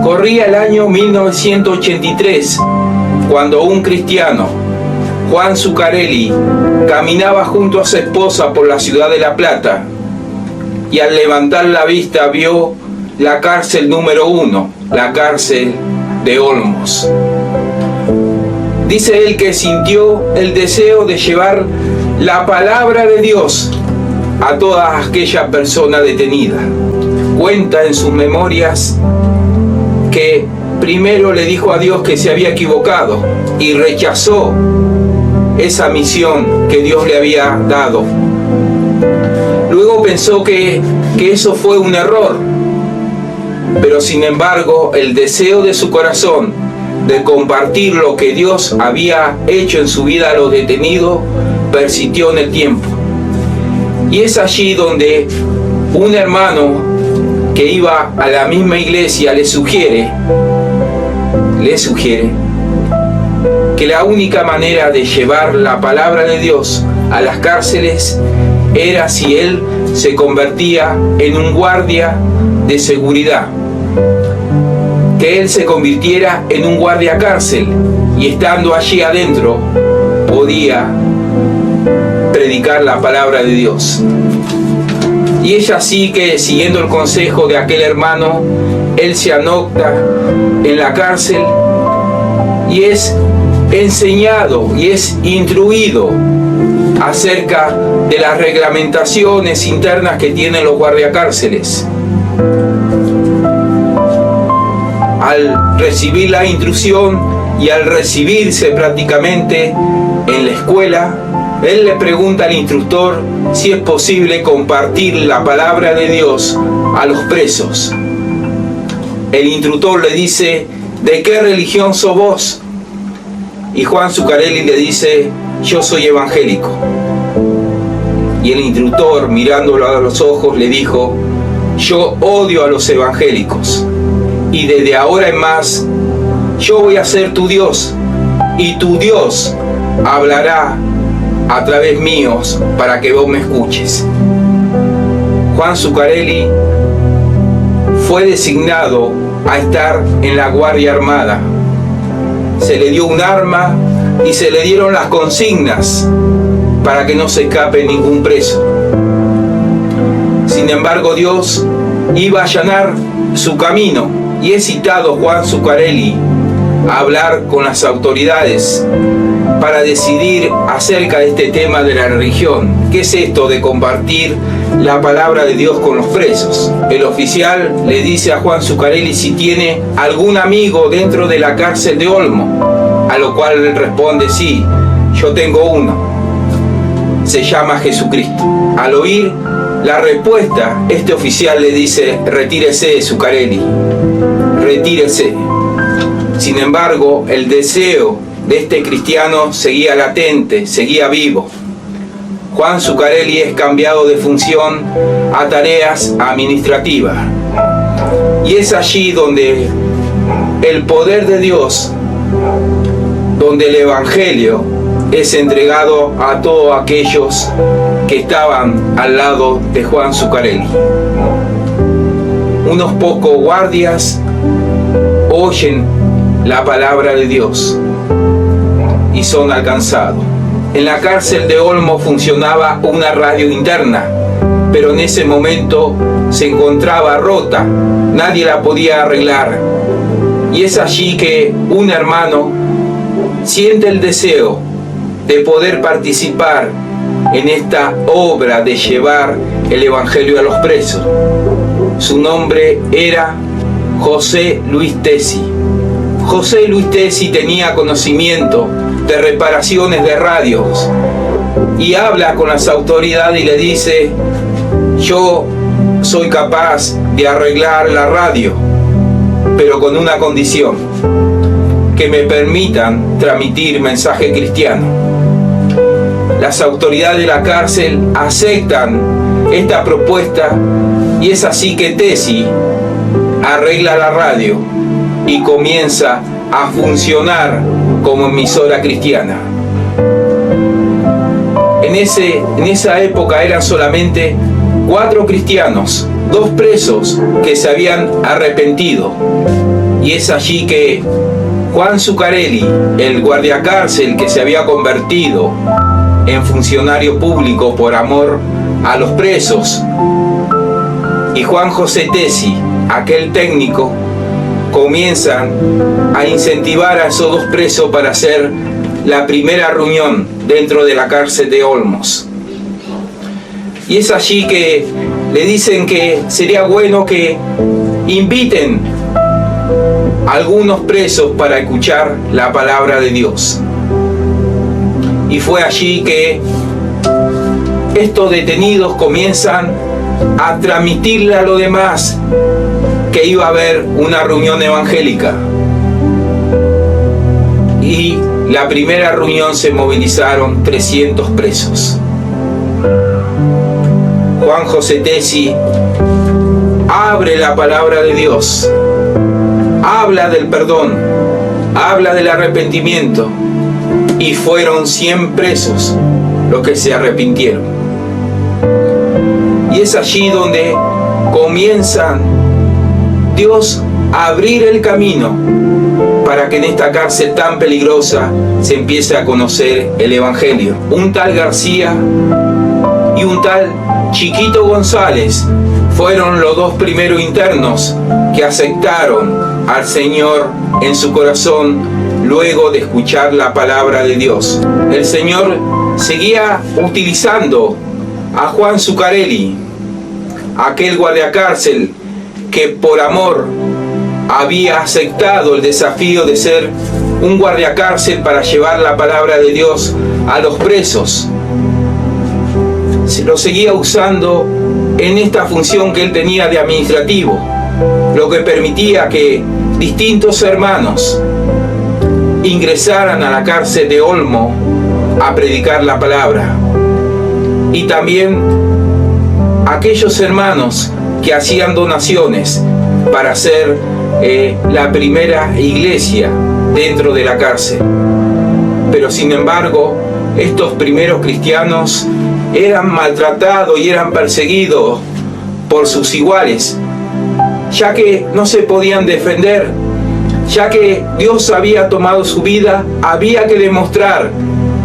Corría el año 1983, cuando un cristiano, Juan Zuccarelli, caminaba junto a su esposa por la ciudad de La Plata y al levantar la vista vio la cárcel número 1, la cárcel de Olmos. Dice él que sintió el deseo de llevar la palabra de Dios a toda aquella persona detenida. Cuenta en sus memorias que primero le dijo a Dios que se había equivocado y rechazó esa misión que Dios le había dado. Luego pensó que eso fue un error, pero sin embargo el deseo de su corazón de compartir lo que Dios había hecho en su vida a los detenidos persistió en el tiempo. Y es allí donde un hermano que iba a la misma iglesia le sugiere que la única manera de llevar la palabra de Dios a las cárceles era si él se convertía en un guardia de seguridad, que él se convirtiera en un guardia cárcel y estando allí adentro podía predicar la palabra de Dios. Y es así que, siguiendo el consejo de aquel hermano, él se anota en la cárcel y es enseñado y es instruido acerca de las reglamentaciones internas que tienen los guardiacárceles. Al recibir la instrucción y al recibirse prácticamente en la escuela, él le pregunta al instructor si es posible compartir la palabra de Dios a los presos. El instructor le dice: ¿de qué religión sos vos? Y Juan Zuccarelli le dice: yo soy evangélico. Y el instructor, mirándolo a los ojos, le dijo: yo odio a los evangélicos, y desde ahora en más yo voy a ser tu Dios, y tu Dios hablará a través míos para que vos me escuches. Juan Zuccarelli fue designado a estar en la Guardia Armada. Se le dio un arma y se le dieron las consignas para que no se escape ningún preso. Sin embargo, Dios iba a allanar su camino y es citado Juan Zuccarelli a hablar con las autoridades para decidir acerca de este tema de la religión. ¿Qué es esto de compartir la palabra de Dios con los presos? El oficial le dice a Juan Zuccarelli si tiene algún amigo dentro de la cárcel de Olmo, a lo cual él responde: sí, yo tengo uno, se llama Jesucristo. Al oír la respuesta, este oficial le dice: retírese, Zuccarelli, retírese. Sin embargo, el deseo de este cristiano seguía latente, seguía vivo. Juan Zuccarelli es cambiado de función a tareas administrativas. Y es allí donde el poder de Dios, donde el Evangelio es entregado a todos aquellos que estaban al lado de Juan Zuccarelli. Unos pocos guardias oyen la palabra de Dios y son alcanzados. En la cárcel de Olmo funcionaba una radio interna, pero en ese momento se encontraba rota, nadie la podía arreglar. Y es allí que un hermano siente el deseo de poder participar en esta obra de llevar el Evangelio a los presos. Su nombre era José Luis Tesi. José Luis Tesi tenía conocimiento de reparaciones de radios y habla con las autoridades y le dice: yo soy capaz de arreglar la radio, pero con una condición, que me permitan transmitir mensaje cristiano. Las autoridades de la cárcel aceptan esta propuesta y es así que Tesi arregla la radio y comienza a funcionar como emisora cristiana. En esa época eran solamente 4 cristianos, 2 presos que se habían arrepentido. Y es allí que Juan Zuccarelli, el guardiacárcel que se había convertido en funcionario público por amor a los presos, y Juan José Tesi, aquel técnico, comienzan a incentivar a esos 2 presos para hacer la primera reunión dentro de la cárcel de Olmos. Y es allí que le dicen que sería bueno que inviten a algunos presos para escuchar la palabra de Dios. Y fue allí que estos detenidos comienzan a transmitirle a los demás que iba a haber una reunión evangélica. Y la primera reunión se movilizaron 300 presos. Juan José Tesi abre la palabra de Dios, habla del perdón, habla del arrepentimiento, y fueron 100 presos los que se arrepintieron. Y es allí donde comienza Dios a abrir el camino para que en esta cárcel tan peligrosa se empiece a conocer el Evangelio. Un tal García y un tal Chiquito González fueron los 2 primeros internos que aceptaron al Señor en su corazón luego de escuchar la palabra de Dios. El Señor seguía utilizando a Juan Zuccarelli, aquel guardiacárcel que por amor había aceptado el desafío de ser un guardiacárcel para llevar la palabra de Dios a los presos. Se lo seguía usando en esta función que él tenía de administrativo, lo que permitía que distintos hermanos ingresaran a la cárcel de Olmo a predicar la palabra. Y también aquellos hermanos que hacían donaciones para hacer la primera iglesia dentro de la cárcel. Pero sin embargo, estos primeros cristianos eran maltratados y eran perseguidos por sus iguales, ya que no se podían defender, ya que Dios había tomado su vida. Había que demostrar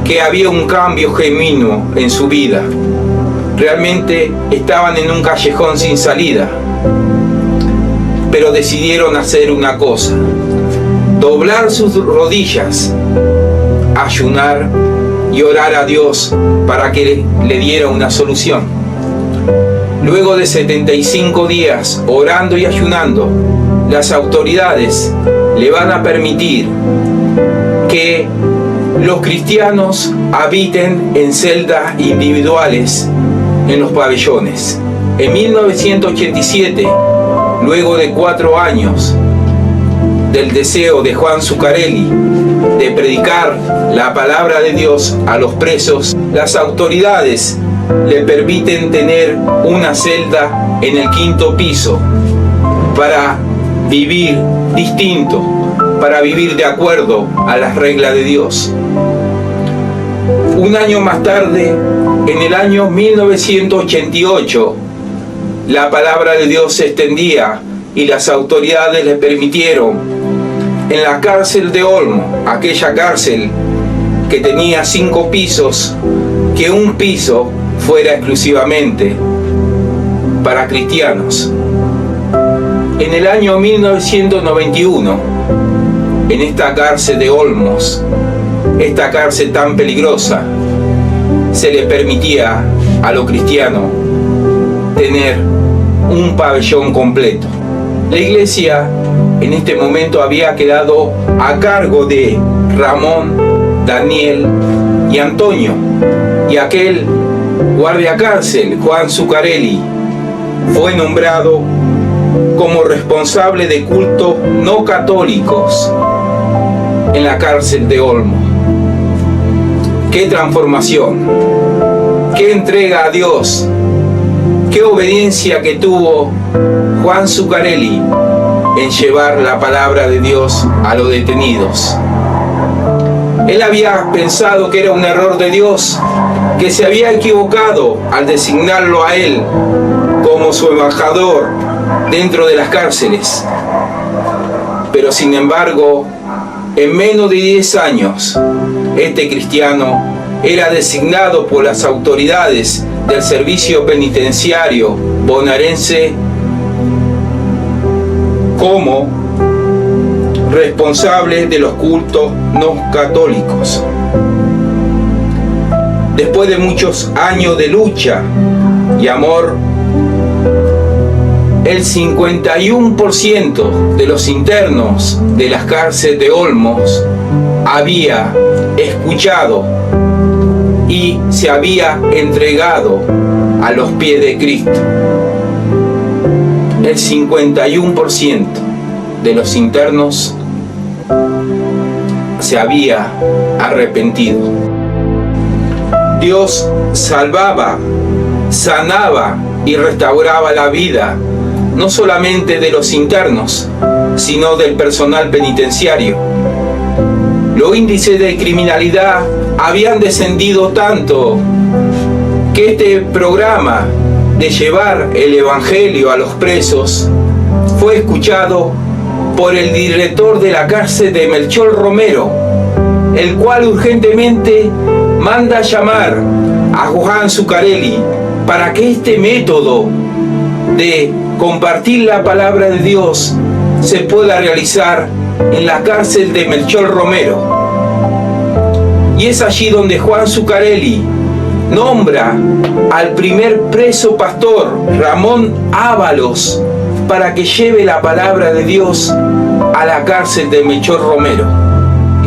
que había un cambio genuino en su vida. Realmente estaban en un callejón sin salida, pero decidieron hacer una cosa: doblar sus rodillas, ayunar y orar a Dios para que le diera una solución. Luego de 75 días orando y ayunando, las autoridades le van a permitir que los cristianos habiten en celdas individuales en los pabellones. En 1987, luego de 4 años del deseo de Juan Zuccarelli de predicar la palabra de Dios a los presos, las autoridades le permiten tener una celda en el 5º piso para vivir distinto, para vivir de acuerdo a las reglas de Dios. Un año más tarde, en el año 1988, la palabra de Dios se extendía y las autoridades le permitieron en la cárcel de Olmo, aquella cárcel que tenía 5 pisos, que un piso fuera exclusivamente para cristianos. En el año 1991, en esta cárcel de Olmos, esta cárcel tan peligrosa, se le permitía a los cristianos tener un pabellón completo. La iglesia en este momento había quedado a cargo de Ramón, Daniel y Antonio, y aquel guardiacárcel, Juan Zuccarelli, fue nombrado como responsable de cultos no católicos en la cárcel de Olmo. ¡Qué transformación! ¡Qué entrega a Dios! ¡Qué obediencia que tuvo Juan Zuccarelli en llevar la palabra de Dios a los detenidos! Él había pensado que era un error de Dios, que se había equivocado al designarlo a él como su embajador dentro de las cárceles. Pero sin embargo, en menos de 10 años, este cristiano era designado por las autoridades del servicio penitenciario bonaerense como responsable de los cultos no católicos. Después de muchos años de lucha y amor, el 51% de los internos de las cárceles de Olmos había escuchado y se había entregado a los pies de Cristo. El 51% de los internos se había arrepentido. Dios salvaba, sanaba y restauraba la vida, no solamente de los internos, sino del personal penitenciario. Los índices de criminalidad habían descendido tanto que este programa de llevar el Evangelio a los presos fue escuchado por el director de la cárcel de Melchor Romero, el cual urgentemente manda llamar a Juan Zuccarelli para que este método de compartir la palabra de Dios se pueda realizar en la cárcel de Melchor Romero. Y es allí donde Juan Zuccarelli nombra al primer preso pastor, Ramón Ábalos, para que lleve la palabra de Dios a la cárcel de Melchor Romero.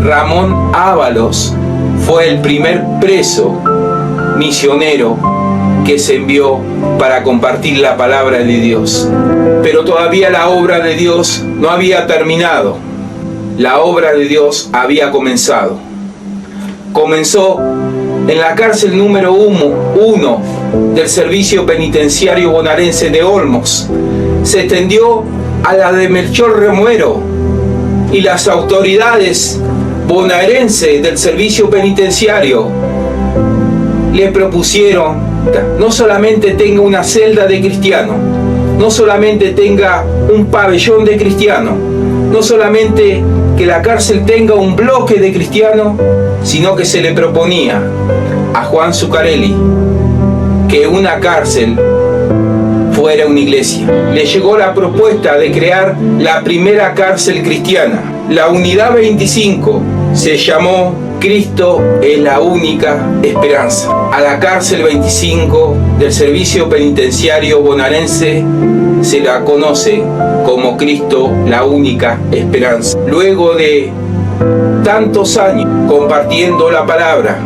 Ramón Ábalos fue el primer preso misionero que se envió para compartir la palabra de Dios. Pero todavía la obra de Dios no había terminado. La obra de Dios había comenzado. Comenzó en la cárcel número 1 del servicio penitenciario bonaerense de Olmos. Se extendió a la de Melchor Romero, y las autoridades bonaerenses del servicio penitenciario le propusieron no solamente tenga una celda de cristiano, no solamente tenga un pabellón de cristiano, no solamente que la cárcel tenga un bloque de cristiano, sino que se le proponía a Juan Zuccarelli que una cárcel fuera una iglesia. Le llegó la propuesta de crear la primera cárcel cristiana. La unidad 25 se llamó Cristo es la única esperanza. A la cárcel 25 del servicio penitenciario bonaerense se la conoce como Cristo la única esperanza. Luego de tantos años compartiendo la palabra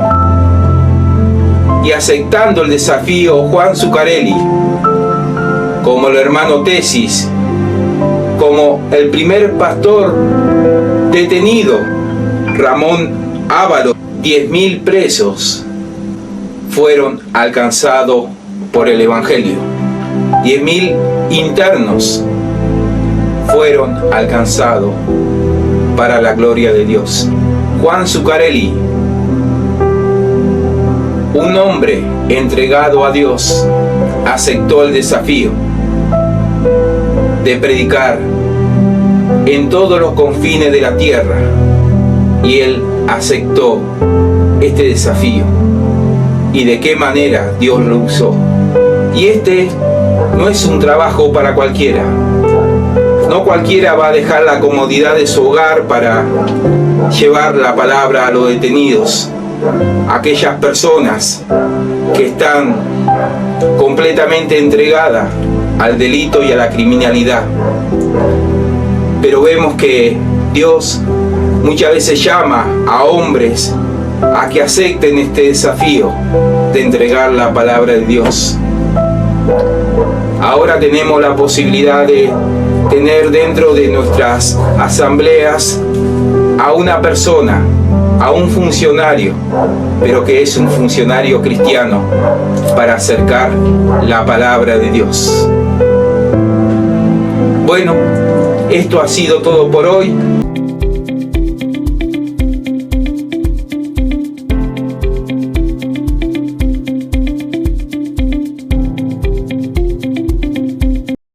y aceptando el desafío, Juan Zuccarelli, como el hermano Tesis, como el primer pastor detenido, Ramón Ábalos, 10.000 presos fueron alcanzados por el Evangelio. 10.000 internos fueron alcanzados para la gloria de Dios. Juan Zuccarelli, un hombre entregado a Dios, aceptó el desafío de predicar en todos los confines de la tierra, y él aceptó este desafío. Y de qué manera Dios lo usó. Y este no es un trabajo para cualquiera. No cualquiera va a dejar la comodidad de su hogar para llevar la palabra a los detenidos, aquellas personas que están completamente entregadas al delito y a la criminalidad. Pero vemos que Dios muchas veces llama a hombres a que acepten este desafío de entregar la palabra de Dios. Ahora tenemos la posibilidad de tener dentro de nuestras asambleas a una persona, a un funcionario, pero que es un funcionario cristiano, para acercar la palabra de Dios. Bueno, esto ha sido todo por hoy.